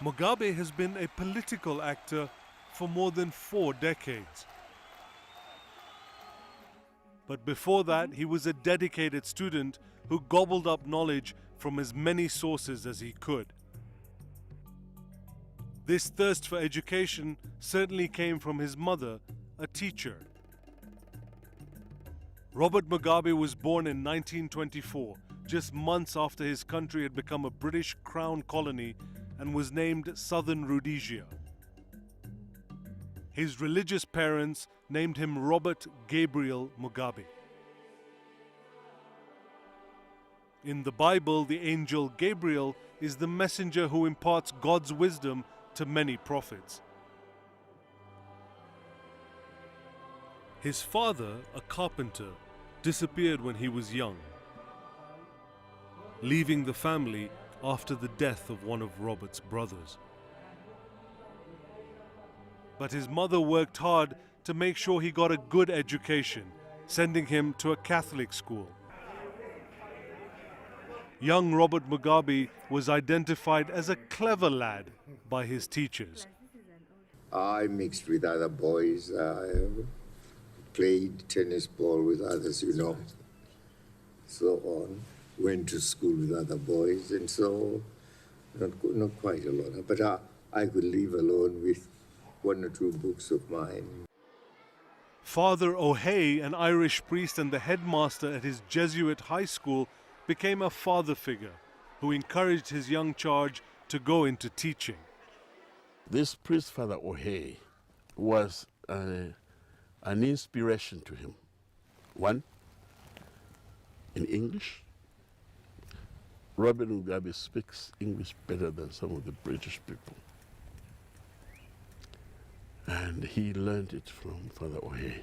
Mugabe has been a political actor for more than 4 decades. But before that, he was a dedicated student who gobbled up knowledge from as many sources as he could. This thirst for education certainly came from his mother, a teacher. Robert Mugabe was born in 1924, just months after his country had become a British Crown colony and was named Southern Rhodesia. His religious parents named him Robert Gabriel Mugabe. In the Bible, the angel Gabriel is the messenger who imparts God's wisdom to many prophets. His father, a carpenter, disappeared when he was young, leaving the family after the death of one of Robert's brothers. But his mother worked hard to make sure he got a good education, sending him to a Catholic school. Young Robert Mugabe was identified as a clever lad by his teachers. I mixed with other boys. I played tennis ball with others, so on. Went to school with other boys, and so not quite a lot. But I could leave alone with 1 or 2 books of mine. Father O'Hay, an Irish priest and the headmaster at his Jesuit high school, became a father figure who encouraged his young charge to go into teaching. This priest, Father O'Hay, was an inspiration to him. One, in English. Robert Mugabe speaks English better than some of the British people. And he learned it from Father O'Hay.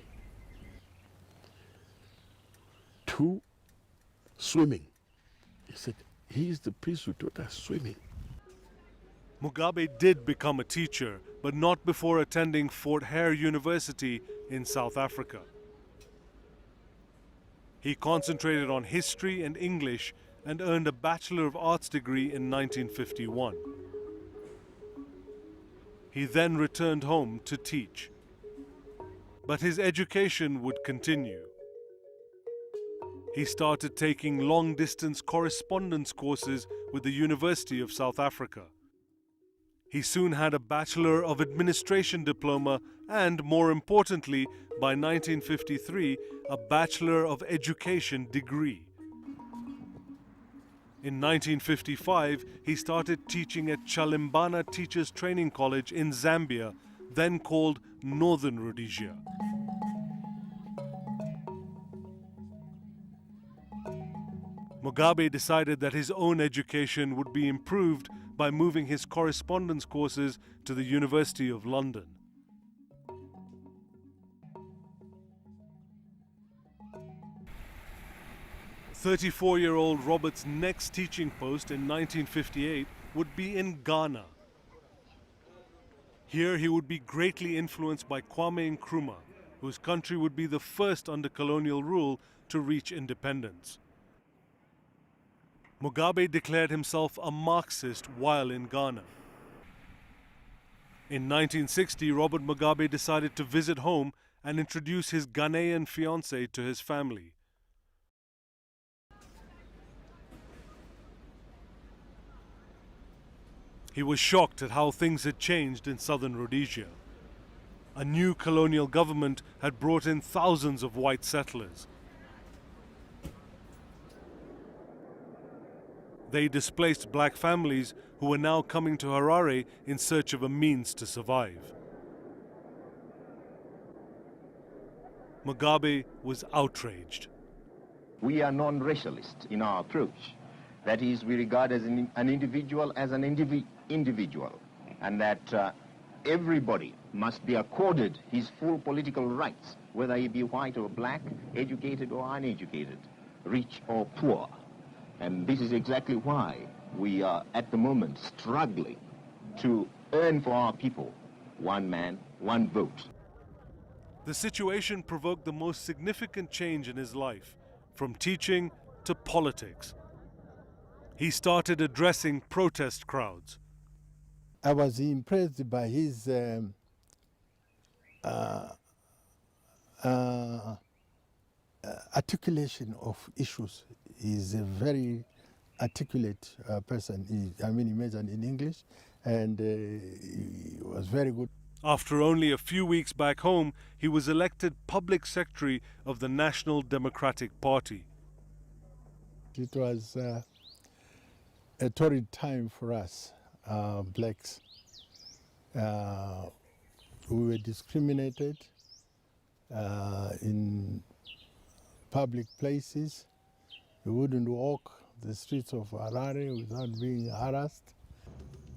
2, swimming. He said, he's the priest who taught us swimming. Mugabe did become a teacher, but not before attending Fort Hare University in South Africa. He concentrated on history and English and earned a Bachelor of Arts degree in 1951. He then returned home to teach. But his education would continue. He started taking long-distance correspondence courses with the University of South Africa. He soon had a Bachelor of Administration diploma and, more importantly, by 1953, a Bachelor of Education degree. In 1955, he started teaching at Chalimbana Teachers Training College in Zambia, then called Northern Rhodesia. Mugabe decided that his own education would be improved by moving his correspondence courses to the University of London. "34-year-old Robert's next teaching post in 1958 would be in Ghana. Here he would be greatly influenced by Kwame Nkrumah, whose country would be the first under colonial rule to reach independence. Mugabe declared himself a Marxist while in Ghana. In 1960, Robert Mugabe decided to visit home and introduce his Ghanaian fiancée to his family. He was shocked at how things had changed in Southern Rhodesia. A new colonial government had brought in thousands of white settlers. They displaced black families who were now coming to Harare in search of a means to survive. Mugabe was outraged. We are non-racialist in our approach. That is, we regard as an individual as an individual, and that everybody must be accorded his full political rights, whether he be white or black, educated or uneducated, rich or poor. And this is exactly why we are at the moment struggling to earn for our people 1 man, 1 vote. The situation provoked the most significant change in his life, from teaching to politics. He started addressing protest crowds. I was impressed by his articulation of issues. He's a very articulate person. He mentioned in English, and he was very good. After only a few weeks back home, he was elected public secretary of the National Democratic Party. It was a torrid time for us, blacks. We were discriminated in public places. We wouldn't walk the streets of Harare without being harassed.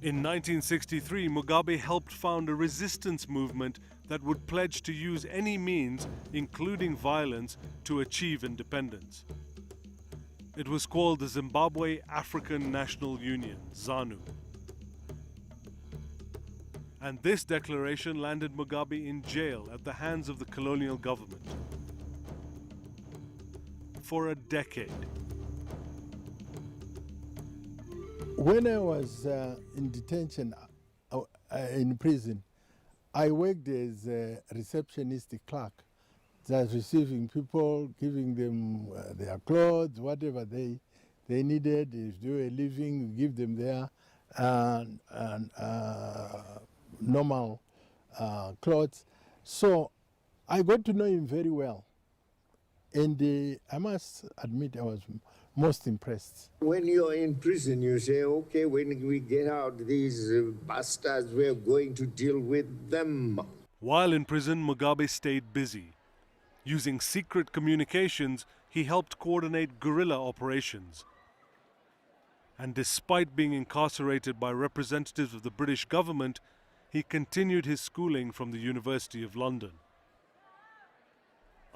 In 1963, Mugabe helped found a resistance movement that would pledge to use any means, including violence, to achieve independence. It was called the Zimbabwe African National Union, ZANU. And this declaration landed Mugabe in jail at the hands of the colonial government for a decade. When I was in detention, in prison, I worked as a receptionist clerk, just receiving people, giving them their clothes, whatever they needed. If they were leaving, give them their normal clothes. So I got to know him very well. And I must admit I was most impressed. When you're in prison, you say, okay, when we get out, these bastards, we're going to deal with them. While in prison, Mugabe stayed busy. Using secret communications, he helped coordinate guerrilla operations. And despite being incarcerated by representatives of the British government, he continued his schooling from the University of London.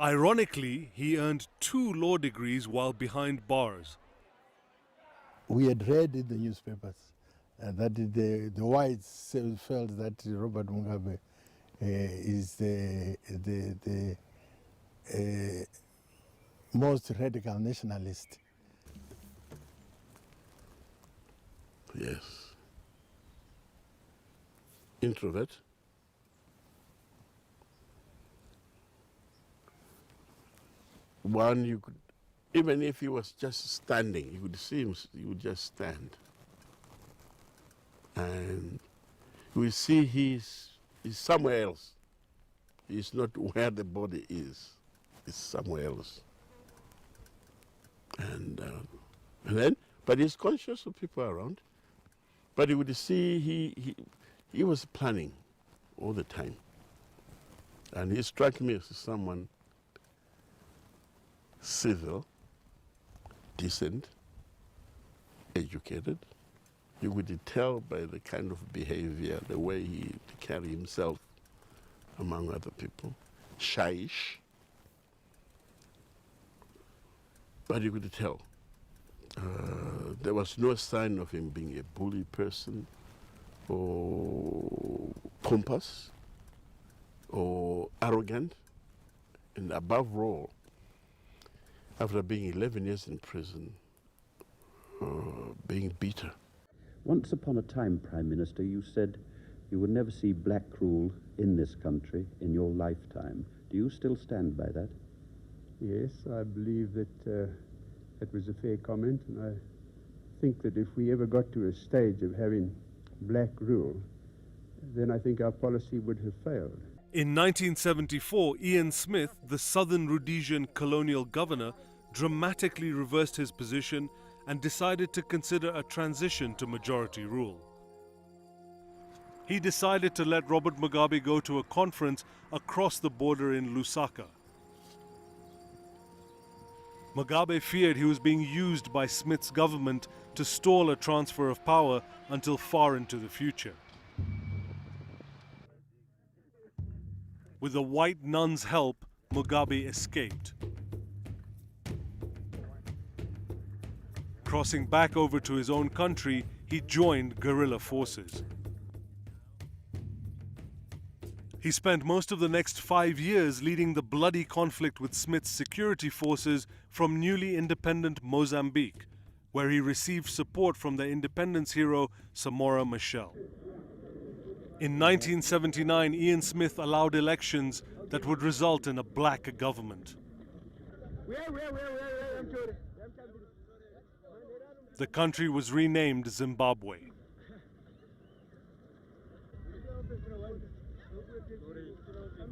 Ironically, he earned 2 law degrees while behind bars. We had read in the newspapers that the whites felt that Robert Mugabe is the most radical nationalist. Yes. Introvert. One, you could, even if he was just standing, you could see him, he would just stand. And we see he's somewhere else. He's not where the body is. It's somewhere else. And then, but he's conscious of people around. But you would see he was planning all the time. And he struck me as someone civil, decent, educated. You would tell by the kind of behavior, the way he carried himself among other people, shyish. But you could tell. There was no sign of him being a bully person or pompous or arrogant. And above all, after being 11 years in prison, being bitter. Once upon a time, Prime Minister, you said you would never see black rule in this country in your lifetime. Do you still stand by that? Yes, I believe that that was a fair comment, and I think that if we ever got to a stage of having black rule, then I think our policy would have failed. In 1974, Ian Smith, the Southern Rhodesian colonial governor, dramatically reversed his position and decided to consider a transition to majority rule. He decided to let Robert Mugabe go to a conference across the border in Lusaka. Mugabe feared he was being used by Smith's government to stall a transfer of power until far into the future. With the white nun's help, Mugabe escaped. Crossing back over to his own country, he joined guerrilla forces. He spent most of the next 5 years leading the bloody conflict with Smith's security forces from newly independent Mozambique, where he received support from the independence hero Samora Machel. In 1979, Ian Smith allowed elections that would result in a black government. The country was renamed Zimbabwe.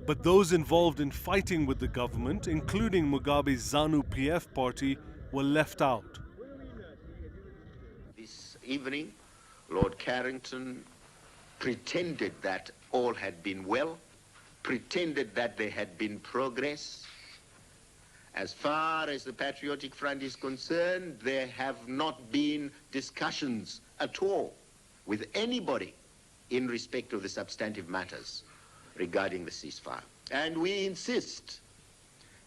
But those involved in fighting with the government, including Mugabe's ZANU-PF party, were left out. This evening, Lord Carrington pretended that all had been well, pretended that there had been progress. As far as the Patriotic Front is concerned, there have not been discussions at all with anybody in respect of the substantive matters regarding the ceasefire. And we insist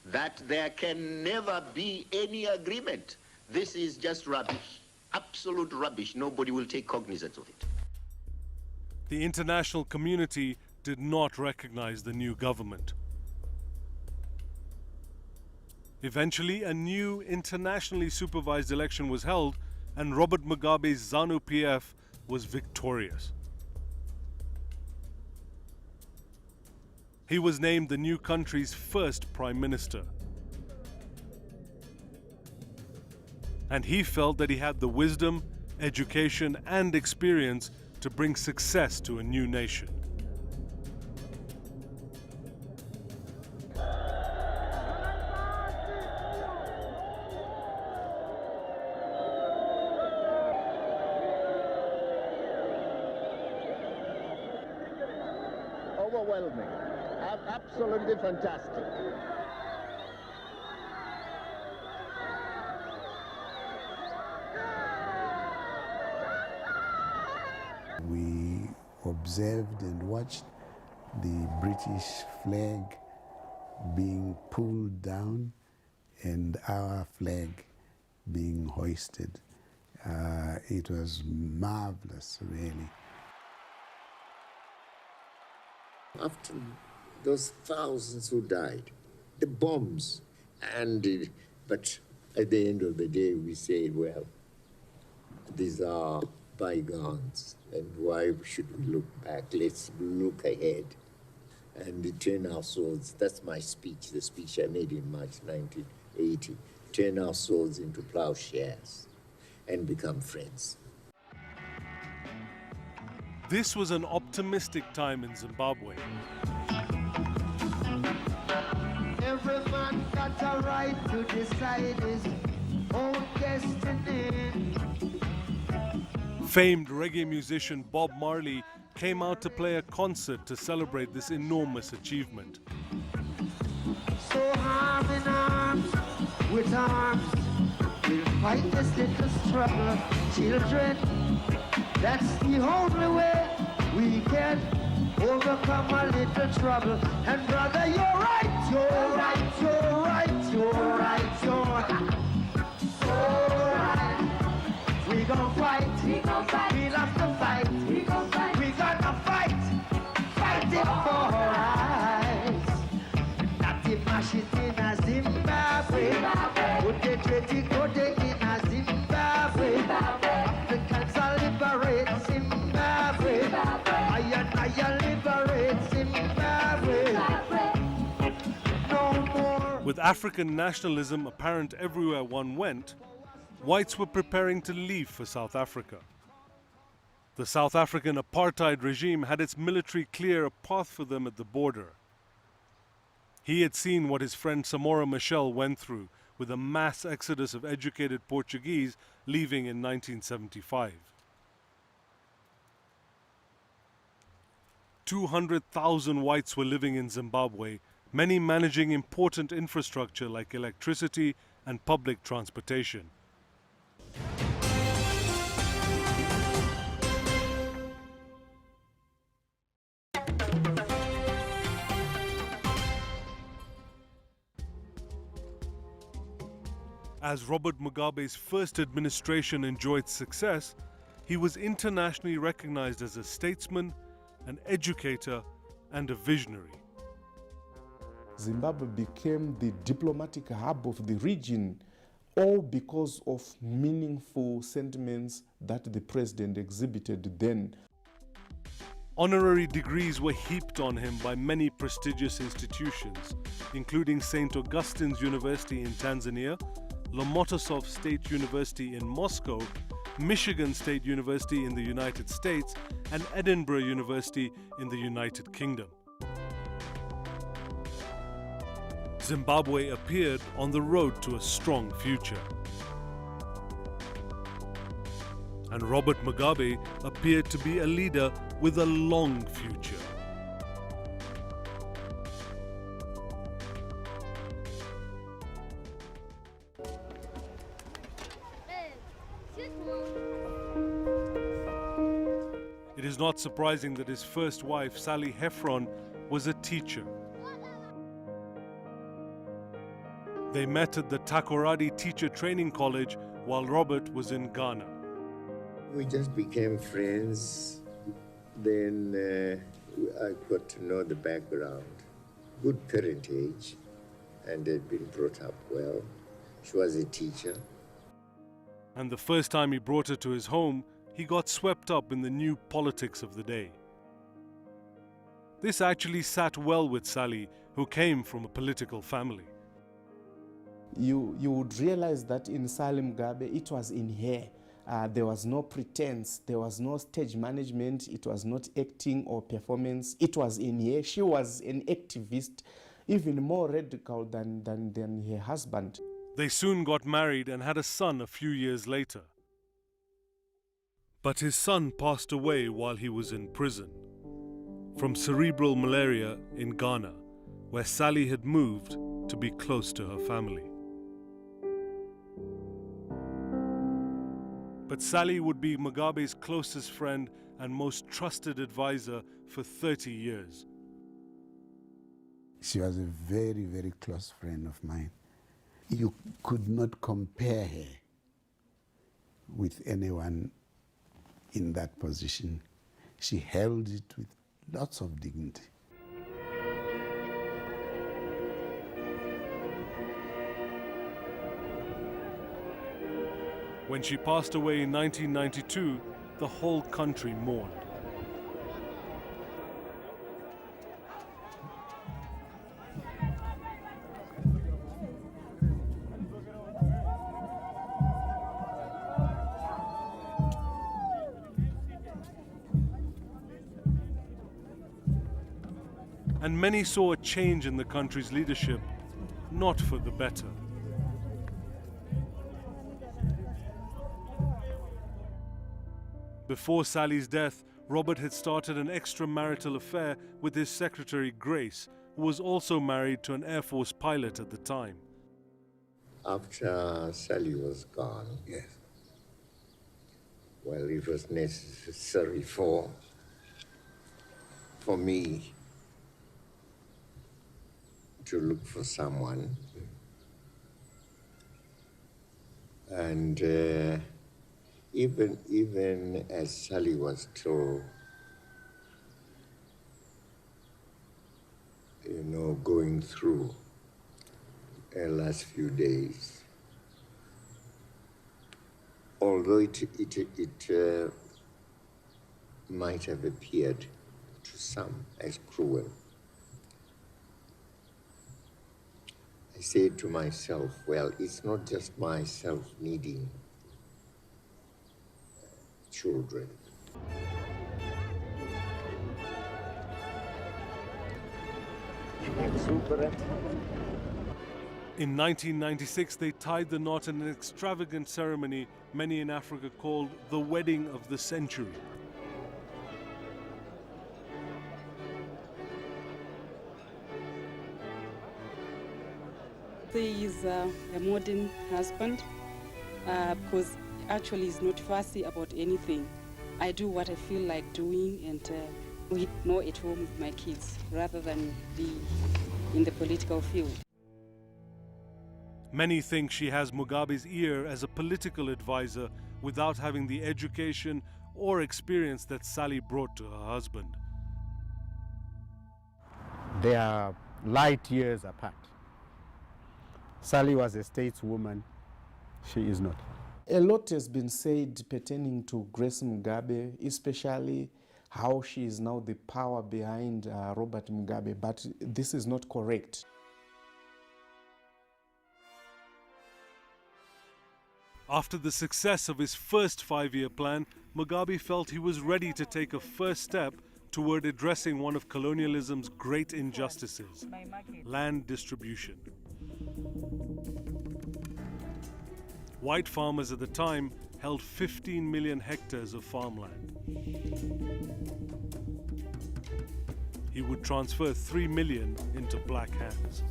that there can never be any agreement. This is just rubbish, absolute rubbish. Nobody will take cognizance of it. The international community did not recognize the new government. Eventually, a new internationally supervised election was held, and Robert Mugabe's ZANU-PF was victorious. He was named the new country's first prime minister. And he felt that he had the wisdom, education, and experience to bring success to a new nation. Overwhelming. Absolutely fantastic. We observed and watched the British flag being pulled down and our flag being hoisted. It was marvelous, really. After those thousands who died, the bombs, but at the end of the day we say, well, these are bygones, and why should we look back? Let's look ahead and turn our swords. That's my speech, the speech I made in March 1980. Turn our swords into plowshares and become friends. This was an optimistic time in Zimbabwe. Every man got a right to decide his own destiny. Famed reggae musician Bob Marley came out to play a concert to celebrate this enormous achievement. So arm in arms, with arms, we'll fight this little struggle, children. That's the only way we can overcome a little trouble. And brother, you're right, you're right, you're right, you're right, you're right. So right. We gon' fight, we love to fight, we gonna fight it for rights. Not to mash it in a Zimbabwe, put the treaty code in a Zimbabwe. Africans are liberate Zimbabwe, I liberate Zimbabwe. No more. With African nationalism apparent everywhere one went, whites were preparing to leave for South Africa. The South African apartheid regime had its military clear a path for them at the border. He had seen what his friend Samora Machel went through with a mass exodus of educated Portuguese leaving in 1975. 200,000 whites were living in Zimbabwe, many managing important infrastructure like electricity and public transportation. As Robert Mugabe's first administration enjoyed success, he was internationally recognized as a statesman, an educator, and a visionary. Zimbabwe became the diplomatic hub of the region, all because of meaningful sentiments that the president exhibited then. Honorary degrees were heaped on him by many prestigious institutions, including St. Augustine's University in Tanzania, Lomotosov State University in Moscow, Michigan State University in the United States, and Edinburgh University in the United Kingdom. Zimbabwe appeared on the road to a strong future. And Robert Mugabe appeared to be a leader with a long future. It is not surprising that his first wife, Sally Heffron, was a teacher. They met at the Takoradi Teacher Training College while Robert was in Ghana. We just became friends. Then I got to know the background. Good parentage, and had been brought up well. She was a teacher. And the first time he brought her to his home, he got swept up in the new politics of the day. This actually sat well with Sally, who came from a political family. You would realize that in Sally Mugabe, it was in her. There was no pretense, there was no stage management, it was not acting or performance, it was in her. She was an activist, even more radical than her husband. They soon got married and had a son a few years later. But his son passed away while he was in prison from cerebral malaria in Ghana, where Sally had moved to be close to her family. But Sally would be Mugabe's closest friend and most trusted advisor for 30 years. She was a very, very close friend of mine. You could not compare her with anyone in that position. She held it with lots of dignity. When she passed away in 1992, the whole country mourned. And many saw a change in the country's leadership, not for the better. Before Sally's death, Robert had started an extramarital affair with his secretary Grace, who was also married to an Air Force pilot at the time. After Sally was gone, Yes. well, it was necessary for me to look for someone. And even as Sally was still, going through her last few days, although it might have appeared to some as cruel, I said to myself, well, it's not just myself needing children. In 1996, they tied the knot in an extravagant ceremony many in Africa called the Wedding of the Century. He is a modern husband because actually he's not fussy about anything. I do what I feel like doing, and we know at home with my kids rather than be in the political field. Many think she has Mugabe's ear as a political advisor without having the education or experience that Sally brought to her husband. They are light years apart. Sally was a stateswoman, she is not. A lot has been said pertaining to Grace Mugabe, especially how she is now the power behind Robert Mugabe, but this is not correct. After the success of his first 5-year plan, Mugabe felt he was ready to take a first step toward addressing one of colonialism's great injustices: land distribution. White farmers at the time held 15 million hectares of farmland. He would transfer 3 million into black hands.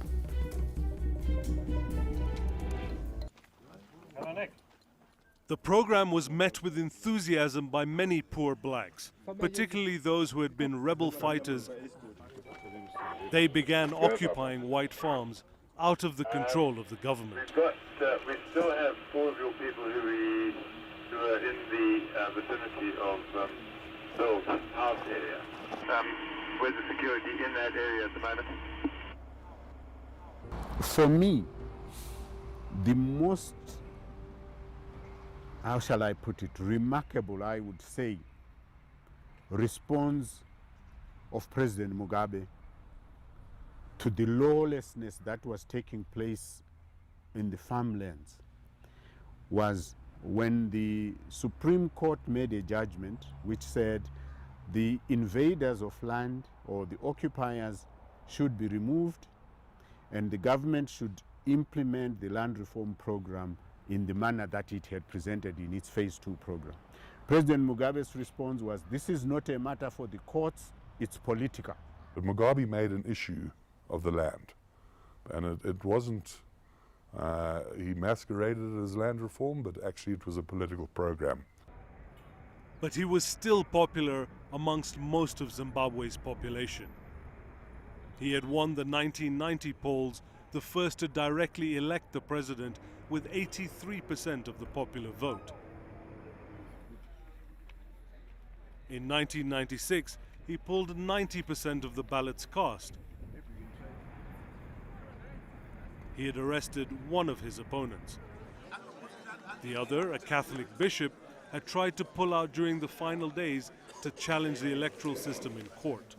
The program was met with enthusiasm by many poor blacks, particularly those who had been rebel fighters. They began occupying white farms out of the control of the government. We still have 4 of your people who are in the vicinity of Phil's house area. Where's the security in that area at the moment? For me, the most, how shall I put it, remarkable, I would say, response of President Mugabe to the lawlessness that was taking place in the farmlands was when the Supreme Court made a judgment which said the invaders of land or the occupiers should be removed and the government should implement the land reform program in the manner that it had presented in its Phase 2 program. President Mugabe's response was, this is not a matter for the courts, it's political. But Mugabe made an issue of the land, and it wasn't, he masqueraded it as land reform, but actually it was a political program. But he was still popular amongst most of Zimbabwe's population. He had won the 1990 polls, the first to directly elect the president, with 83% of the popular vote. In 1996, he pulled 90% of the ballots cast. He had arrested one of his opponents. The other, a Catholic bishop, had tried to pull out during the final days to challenge the electoral system in court.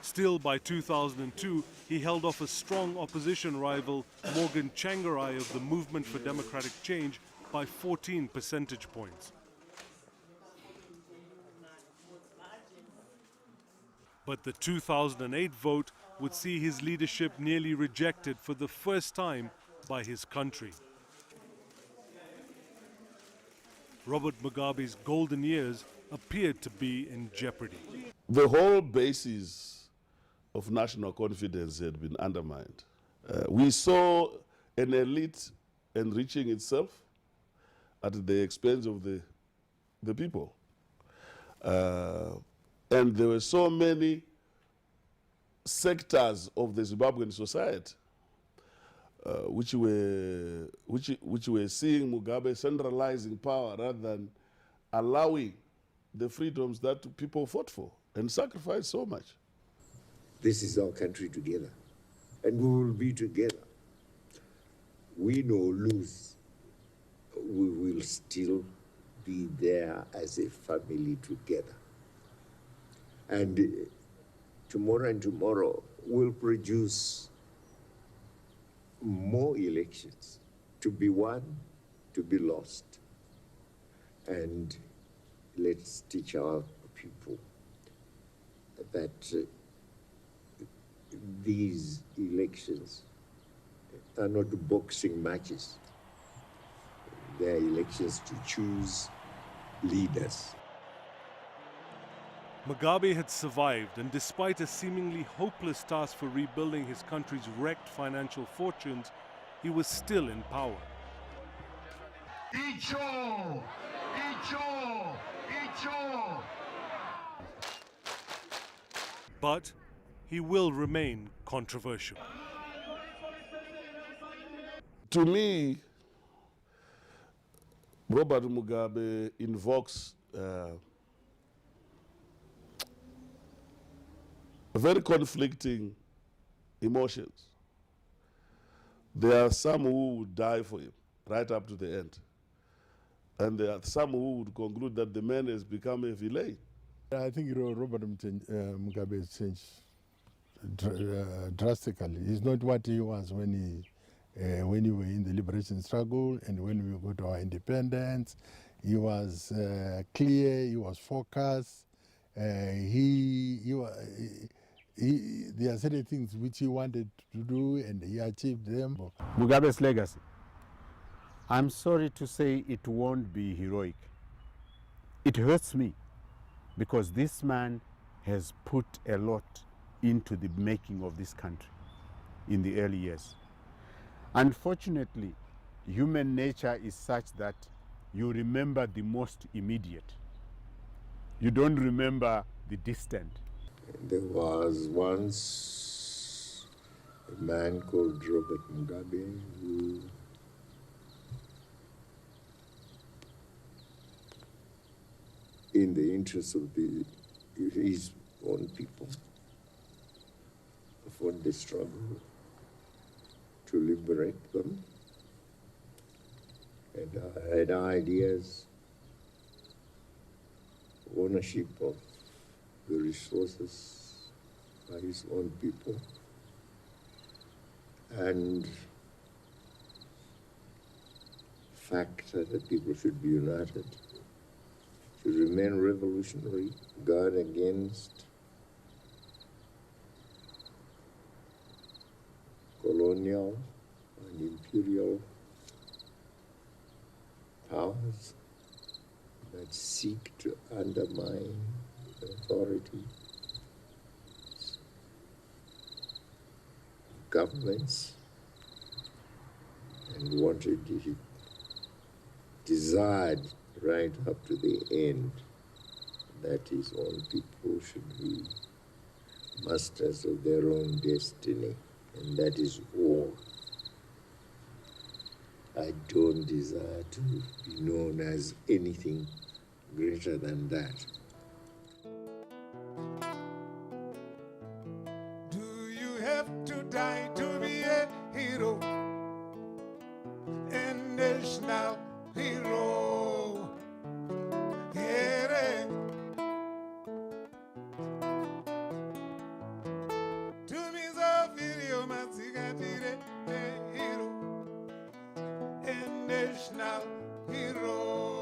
Still, by 2002, he held off a strong opposition rival, Morgan Tsvangirai of the Movement for Democratic Change, by 14 percentage points. But the 2008 vote would see his leadership nearly rejected for the first time by his country. Robert Mugabe's golden years appeared to be in jeopardy. The whole basis of national confidence had been undermined. We saw an elite enriching itself at the expense of the people. And there were so many sectors of the Zimbabwean society which were seeing Mugabe centralizing power rather than allowing the freedoms that people fought for and sacrificed so much. This is our country together, and we will be together. Win or lose, we will still be there as a family together. And tomorrow will produce more elections, to be won, to be lost. And let's teach our people that these elections are not boxing matches. They are elections to choose leaders. Mugabe had survived, and despite a seemingly hopeless task for rebuilding his country's wrecked financial fortunes, he was still in power. Icho! Icho! Icho! But he will remain controversial. To me, Robert Mugabe invokes very conflicting emotions. There are some who would die for him, right up to the end. And there are some who would conclude that the man has become a villain. I think Robert Mugabe has changed drastically. He's not what he was when we were in the liberation struggle and when we got our independence. He was clear, he was focused. There are certain things which he wanted to do and he achieved them. Mugabe's legacy, I'm sorry to say it won't be heroic. It hurts me because this man has put a lot into the making of this country in the early years. Unfortunately, human nature is such that you remember the most immediate. You don't remember the distant. There was once a man called Robert Mugabe who in the interest of his own people, fought the struggle to liberate them, and had ideas, ownership of the resources by his own people, and fact that the people should be united, should remain revolutionary, guard against colonial and imperial powers that seek to undermine authority, governments, and wanted, he desired right up to the end that his own people should be masters of their own destiny, and that is all. I don't desire to be known as anything greater than that. Do you have to die to be a hero? A national hero. Yeah. To me, so video mazikatire a hero. A national hero.